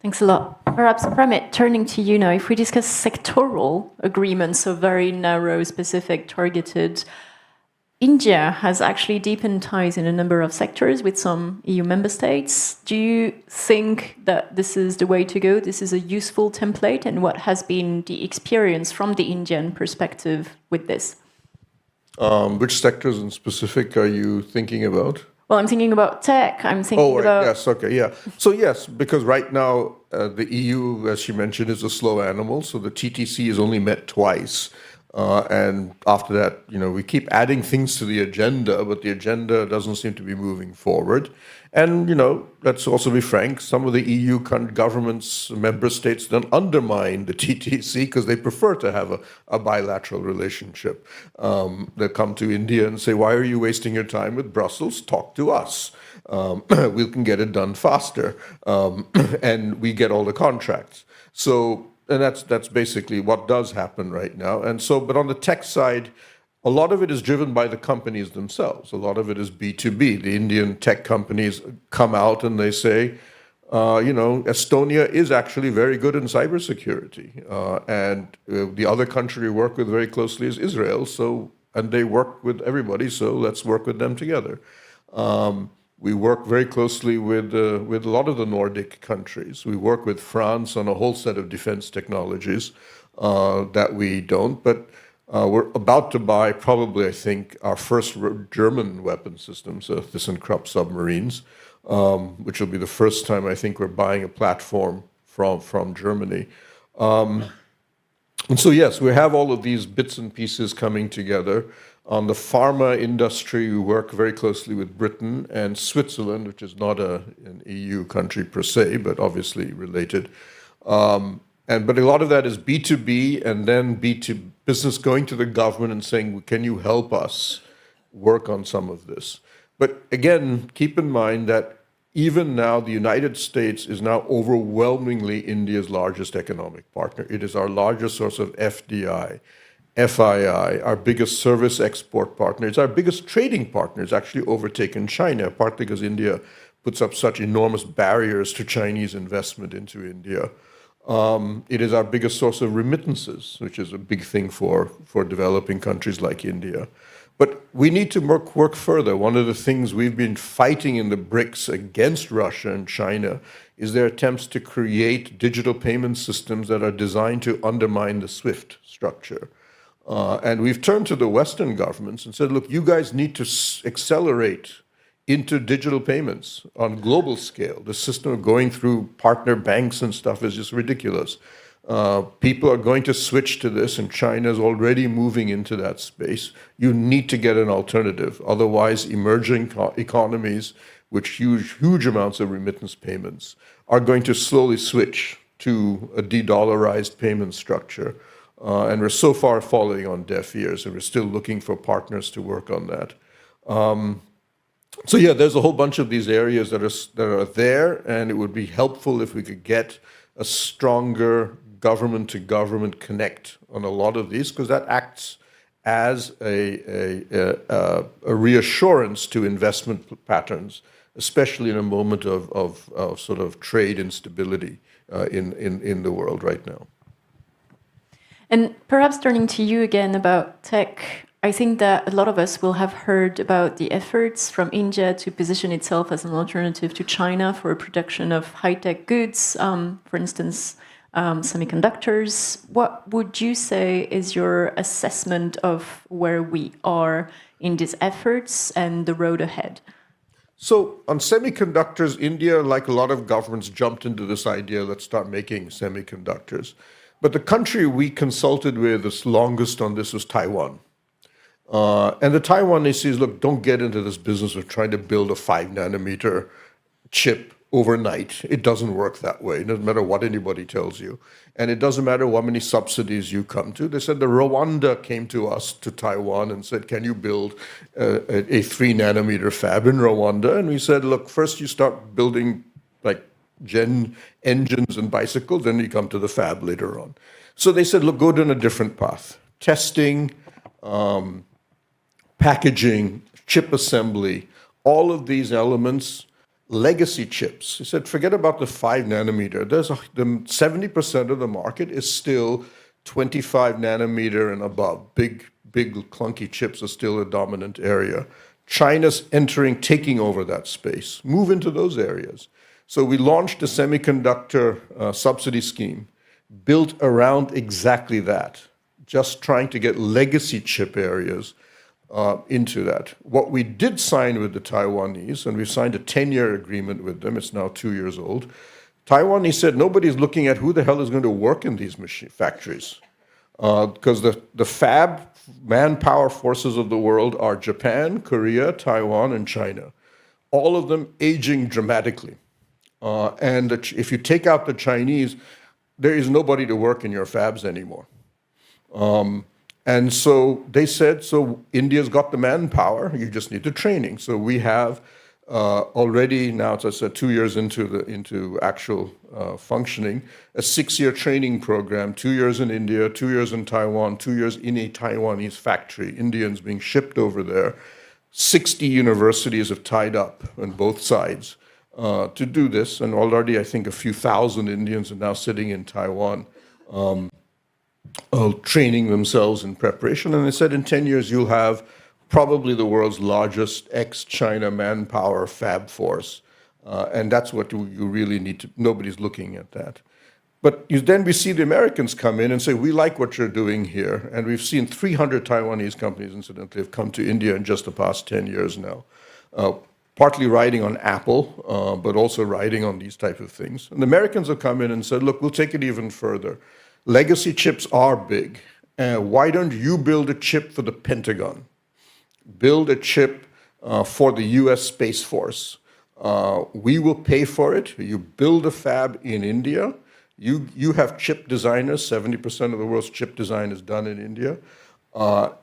Thanks a lot. Perhaps, Pramit, turning to you now, if we discuss sectoral agreements, so very narrow, specific, targeted, India has actually deepened ties in a number of sectors with some EU member states. Do you think that this is the way to go? This is a useful template? And what has been the experience from the Indian perspective with this? Which sectors in specific are you thinking about? Well, I'm thinking about tech. I'm thinking about... Yes, okay, yeah. So yes, because right now the EU, as she mentioned, is a slow animal. So the TTC is only met twice. And after that, we keep adding things to the agenda, but the agenda doesn't seem to be moving forward. And, let's also be frank, some of the EU governments, member states, don't undermine the TTC because they prefer to have a bilateral relationship. They come to India and say, why are you wasting your time with Brussels? Talk to us. We can get it done faster. And we get all the contracts. And that's basically what does happen right now. And so, but on the tech side, a lot of it is driven by the companies themselves. A lot of it is B2B. The Indian tech companies come out and they say, Estonia is actually very good in cybersecurity, and the other country we work with very closely is Israel. And they work with everybody, so let's work with them together. We work very closely with a lot of the Nordic countries. We work with France on a whole set of defense technologies that we don't, but we're about to buy probably, I think, our first German weapon systems, ThyssenKrupp submarines, which will be the first time I think we're buying a platform from Germany. And so, yes, we have all of these bits and pieces coming together. On the pharma industry, we work very closely with Britain and Switzerland, which is not an EU country per se, but obviously related. But a lot of that is B2B and then B2 business going to the government and saying, can you help us work on some of this? But again, keep in mind that even now, the United States is now overwhelmingly India's largest economic partner. It is our largest source of FDI, FII, our biggest service export partner. It's our biggest trading partner. It's actually overtaken China, partly because India puts up such enormous barriers to Chinese investment into India. It is our biggest source of remittances, which is a big thing for developing countries like India. But we need to work further. One of the things we've been fighting in the BRICS against Russia and China is their attempts to create digital payment systems that are designed to undermine the SWIFT structure. And we've turned to the Western governments and said, look, you guys need to accelerate into digital payments on global scale. The system of going through partner banks and stuff is just ridiculous. People are going to switch to this, and China is already moving into that space. You need to get an alternative. Otherwise, emerging economies, which huge amounts of remittance payments, are going to slowly switch to a de-dollarized payment structure. And we're so far falling on deaf ears, and we're still looking for partners to work on that. So yeah, there's a whole bunch of these areas that are there, and it would be helpful if we could get a stronger government-to-government connect on a lot of these, because that acts as a reassurance to investment patterns, especially in a moment of sort of trade instability in the world right now. And perhaps turning to you again about tech, I think that a lot of us will have heard about the efforts from India to position itself as an alternative to China for production of high-tech goods, for instance, semiconductors. What would you say is your assessment of where we are in these efforts and the road ahead? So on semiconductors, India, like a lot of governments, jumped into this idea, let's start making semiconductors. But the country we consulted with the longest on this was Taiwan. And the Taiwanese says, look, don't get into this business of trying to build a 5-nanometer chip overnight. It doesn't work that way. It doesn't matter what anybody tells you. And it doesn't matter how many subsidies you come to. They said the Rwanda came to us, to Taiwan, and said, can you build a 3-nanometer fab in Rwanda? And we said, look, first you start building like engines and bicycles, then you come to the fab later on. So they said, look, go down a different path. Testing, packaging, chip assembly, all of these elements, legacy chips. He said, forget about the 5-nanometer. The 70% of the market is still 25 nanometer and above. Big, clunky chips are still a dominant area. China's taking over that space. Move into those areas. So we launched a semiconductor subsidy scheme built around exactly that, just trying to get legacy chip areas into that. What we did sign with the Taiwanese, and we've signed a 10-year agreement with them, it's now 2 years old. Taiwanese said nobody's looking at who the hell is going to work in these factories. Because the fab manpower forces of the world are Japan, Korea, Taiwan, and China. All of them aging dramatically. And if you take out the Chinese, there is nobody to work in your fabs anymore. And so they said, so India's got the manpower, you just need the training. So we have already now, as I said, 2 years into actual functioning, a 6-year training program, 2 years in India, 2 years in Taiwan, 2 years in a Taiwanese factory, Indians being shipped over there. 60 universities have tied up on both sides. to do this. And already, I think, a few thousand Indians are now sitting in Taiwan training themselves in preparation. And they said in 10 years, you'll have probably the world's largest ex-China manpower fab force. And that's what you really need to, nobody's looking at that. But then we see the Americans come in and say, we like what you're doing here. And we've seen 300 Taiwanese companies, incidentally, have come to India in just the past 10 years now, partly riding on Apple, but also riding on these type of things. And the Americans have come in and said, look, we'll take it even further. Legacy chips are big. Why don't you build a chip for the Pentagon? Build a chip for the US Space Force. We will pay for it. You build a fab in India. You have chip designers, 70% of the world's chip design is done in India,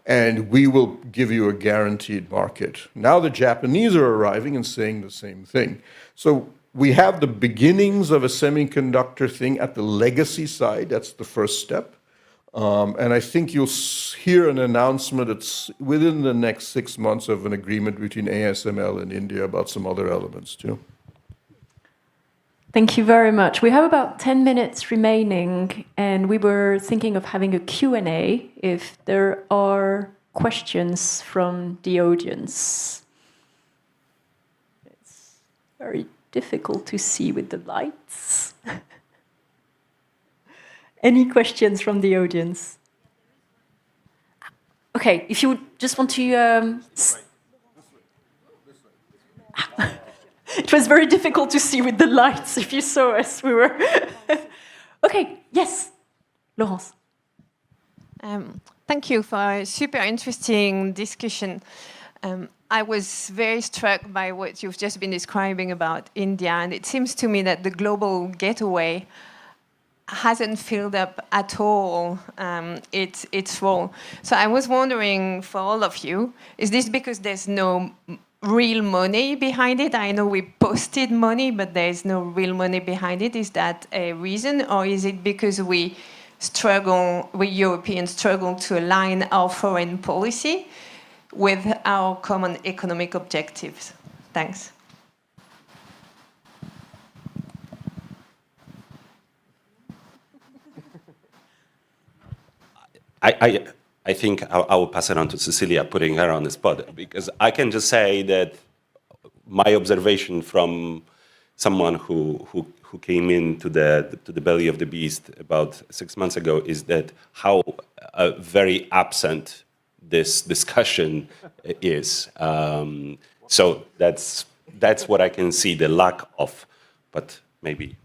and we will give you a guaranteed market. Now the Japanese are arriving and saying the same thing. So we have the beginnings of a semiconductor thing at the legacy side. That's the first step. And I think you'll hear an announcement that's within the next 6 months of an agreement between ASML and India about some other elements too. Thank you very much. We have about 10 minutes remaining, and we were thinking of having a Q&A if there are questions from the audience. It's very difficult to see with the lights. Any questions from the audience? Okay, if you would just want to... It was very difficult to see with the lights. If you saw us, we were... Okay, yes, Laurence. Thank you for a super interesting discussion. I was very struck by what you've just been describing about India, and it seems to me that the global gateway hasn't filled up at all its role. So I was wondering, for all of you, is this because there's no real money behind it? I know we posted money, but there is no real money behind it. Is that a reason, or is it because we Europeans struggle to align our foreign policy with our common economic objectives? Thanks. I think I will pass it on to Cecilia, putting her on the spot, because I can just say that my observation from someone who came into the belly of the beast about 6 months ago is that how very absent this discussion is. So that's what I can see the lack of, but maybe.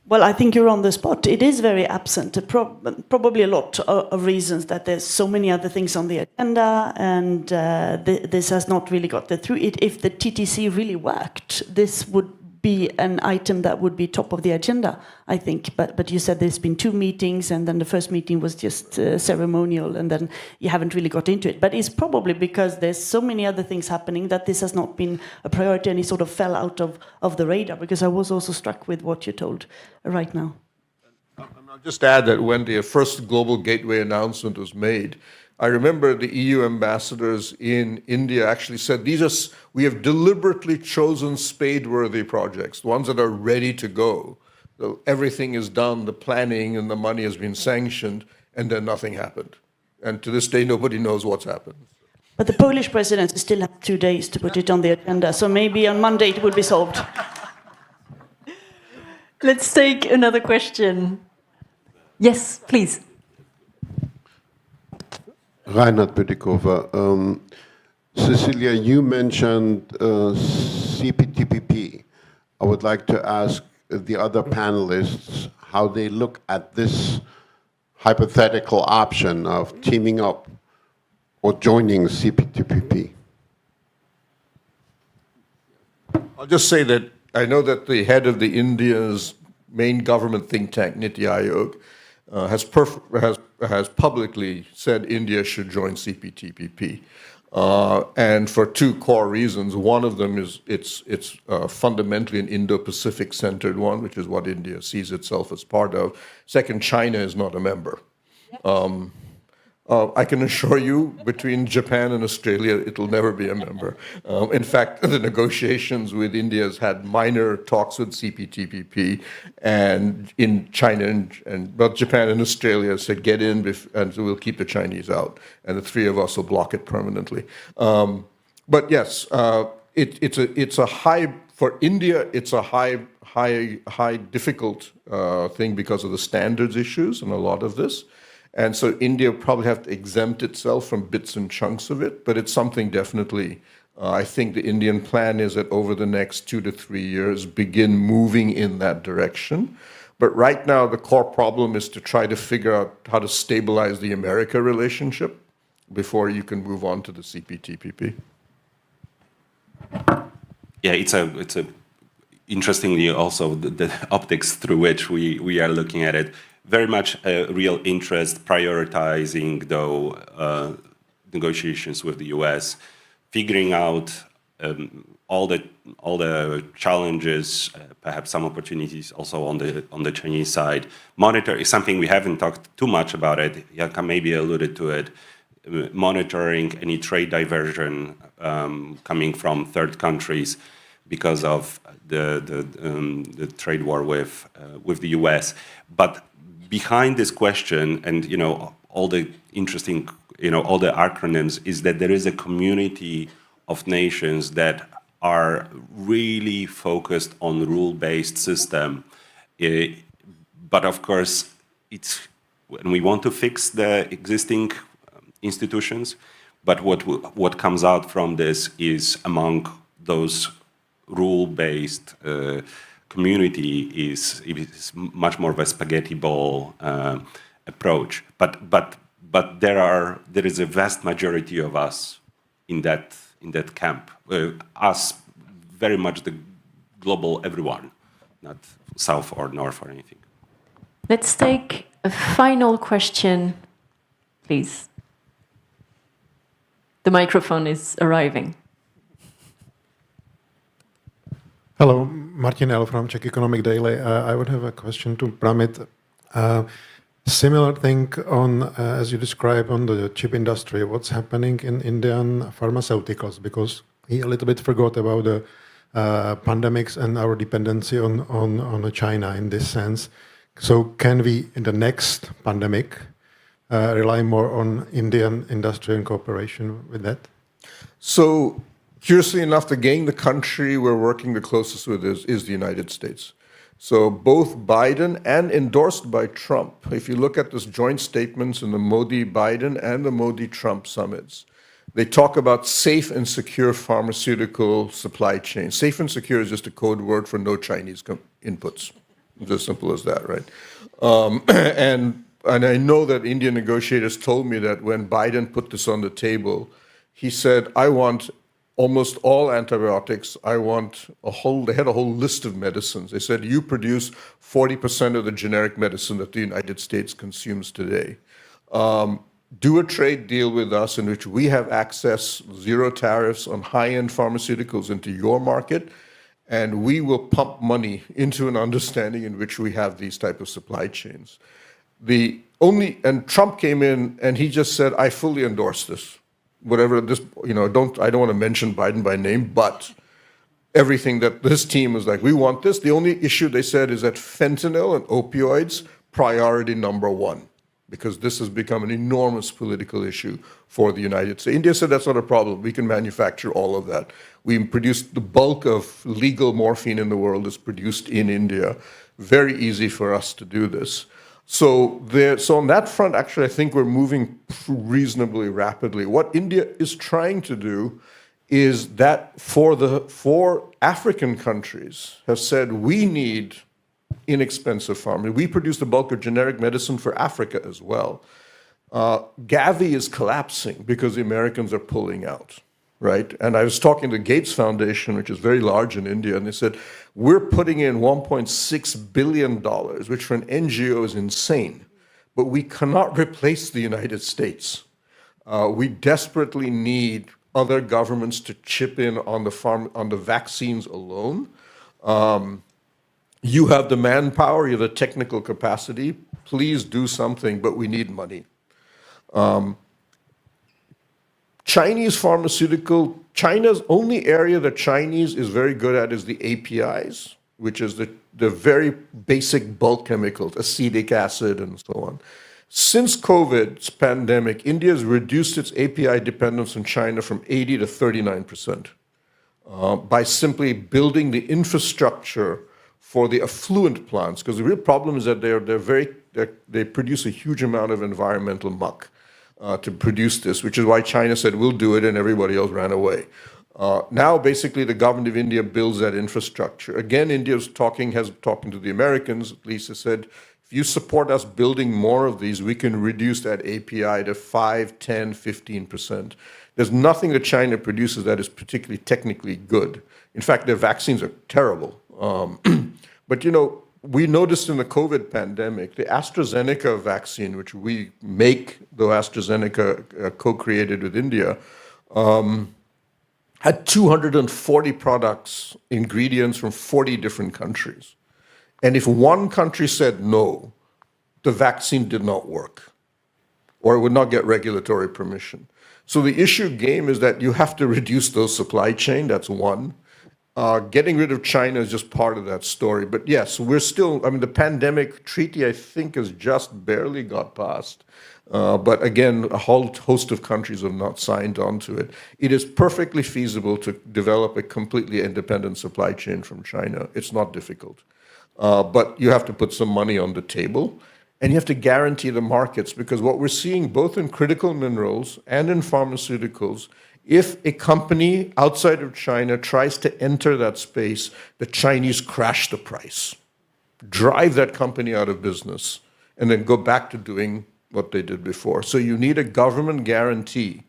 Well, I think you're on the spot. It is very absent. Probably a lot of reasons that there's so many other things on the agenda, and this has not really got through. If the TTC really worked, this would be an item that would be top of the agenda, I think. But you said there's been 2 meetings, and then the first meeting was just ceremonial, and then you haven't really got into it. But it's probably because there's so many other things happening that this has not been a priority, and it sort of fell out of the radar, because I was also struck with what you told right now. I'll just add that when the first Global Gateway announcement was made, I remember the EU ambassadors in India actually said, we have deliberately chosen spade-worthy projects, the ones that are ready to go. So everything is done, the planning and the money has been sanctioned, and then nothing happened. And to this day, nobody knows what's happened. But the Polish presidency still have 2 days to put it on the agenda, so maybe on Monday it will be solved. Let's take another question. Yes, please. Reinhard Bütikofer. Cecilia, you mentioned CPTPP. I would like to ask the other panelists how they look at this hypothetical option of teaming up or joining CPTPP. I'll just say that I know that the head of the India's main government think tank, Niti Aayog, has publicly said India should join CPTPP, and for 2 core reasons. One of them is it's fundamentally an Indo-Pacific centered one, which is what India sees itself as part of. Second, China is not a member. I can assure you, between Japan and Australia, it'll never be a member. In fact, the negotiations with India has had minor talks with CPTPP, and in China and both Japan and Australia said get in, and so we'll keep the Chinese out, and the three of us will block it permanently. But yes, it's a high for India. It's a high difficult thing because of the standards issues and a lot of this. And so India probably have to exempt itself from bits and chunks of it, but it's something definitely, I think the Indian plan is that over the next 2 to 3 years, begin moving in that direction. But right now, the core problem is to try to figure out how to stabilize the America relationship before you can move on to the CPTPP. Yeah, it's a interestingly also the optics through which we are looking at it. Very much a real interest prioritizing, though, negotiations with the US, figuring out all the challenges, perhaps some opportunities also on the Chinese side. Monitor is something we haven't talked too much about it. Jaka maybe alluded to it. Monitoring any trade diversion coming from third countries because of the trade war with the US, but behind this question, and all the interesting, all the acronyms, is that there is a community of nations that are really focused on rule-based system. But of course, when we want to fix the existing institutions, but what comes out from this is among those rule-based community is much more of a spaghetti ball approach, but there is a vast majority of us in that camp. Us, very much the global everyone, not south or north or anything. Let's take a final question, please. The microphone is arriving. Hello, Martin L. from Czech Economic Daily. I would have a question to Pramit. Similar thing on, as you describe, on the chip industry, what's happening in Indian pharmaceuticals, because he a little bit forgot about the pandemics and our dependency on China in this sense. So can we, in the next pandemic, rely more on Indian industry and cooperation with that? So, curiously enough, the country we're working the closest with is the United States. So both Biden and endorsed by Trump, if you look at this joint statements in the Modi-Biden and the Modi-Trump summits, they talk about safe and secure pharmaceutical supply chain. Safe and secure is just a code word for no Chinese inputs. It's as simple as that, right? And I know that Indian negotiators told me that when Biden put this on the table, he said, I want almost all antibiotics. They had a whole list of medicines. They said, you produce 40% of the generic medicine that the United States consumes today. Do a trade deal with us in which we have access, zero tariffs on high-end pharmaceuticals into your market, and we will pump money into an understanding in which we have these type of supply chains. And Trump came in and he just said, I fully endorse this. Whatever this, I don't want to mention Biden by name, but everything that this team was like, we want this. The only issue they said is that fentanyl and opioids, priority number one, because this has become an enormous political issue for the United States. India said that's not a problem. We can manufacture all of that. We produce the bulk of legal morphine in the world is produced in India. Very easy for us to do this. So on that front, actually, I think we're moving reasonably rapidly. What India is trying to do is that for African countries have said, we need inexpensive pharma. We produce the bulk of generic medicine for Africa as well. Gavi is collapsing because the Americans are pulling out, right? And I was talking to the Gates Foundation, which is very large in India, and they said, we're putting in $1.6 billion, which for an NGO is insane, but we cannot replace the United States. We desperately need other governments to chip in on the vaccines alone. You have the manpower, you have the technical capacity, please do something, but we need money. Chinese pharmaceutical, China's only area that Chinese is very good at is the APIs, which is the very basic bulk chemicals, acetic acid and so on. Since COVID's pandemic, India has reduced its API dependence on China from 80 to 39% by simply building the infrastructure for the affluent plants. Because the real problem is that they produce a huge amount of environmental muck to produce this, which is why China said, we'll do it, and everybody else ran away. Now, basically, the government of India builds that infrastructure. Again, India's talking to the Americans, at least, has said, if you support us building more of these, we can reduce that API to 5, 10, 15%. There's nothing that China produces that is particularly technically good. In fact, their vaccines are terrible. But, you know, we noticed in the COVID pandemic, the AstraZeneca vaccine, which we make, though AstraZeneca co-created with India, had 240 products, ingredients from 40 different countries. And if one country said no, the vaccine did not work, or it would not get regulatory permission. So the issue game is that you have to reduce those supply chain, that's one. Getting rid of China is just part of that story. But yes, we're still, I mean, the pandemic treaty, I think, has just barely got passed. But again, a whole host of countries have not signed on to it. It is perfectly feasible to develop a completely independent supply chain from China. It's not difficult. But you have to put some money on the table, and you have to guarantee the markets, because what we're seeing both in critical minerals and in pharmaceuticals, if a company outside of China tries to enter that space, the Chinese crash the price, drive that company out of business, and then go back to doing what they did before. So you need a government guarantee,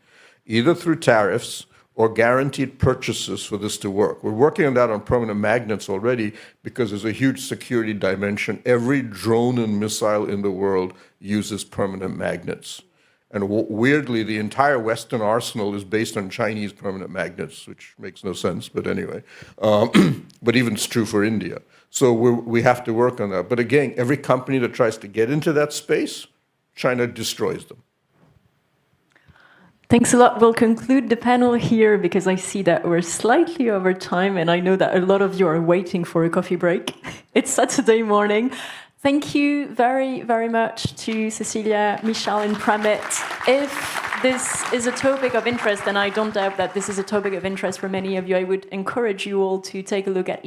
either through tariffs or guaranteed purchases for this to work. We're working on that on permanent magnets already because there's a huge security dimension. Every drone and missile in the world uses permanent magnets. And weirdly, the entire Western arsenal is based on Chinese permanent magnets, which makes no sense, but anyway. But even it's true for India. So we have to work on that. But again, every company that tries to get into that space, China destroys them. Thanks a lot. We'll conclude the panel here because I see that we're slightly over time, and I know that a lot of you are waiting for a coffee break. It's Saturday morning. Thank you very, very much to Cecilia, Michal, and Pramit. If this is a topic of interest, and I don't doubt that this is a topic of interest for many of you, I would encourage you all to take a look at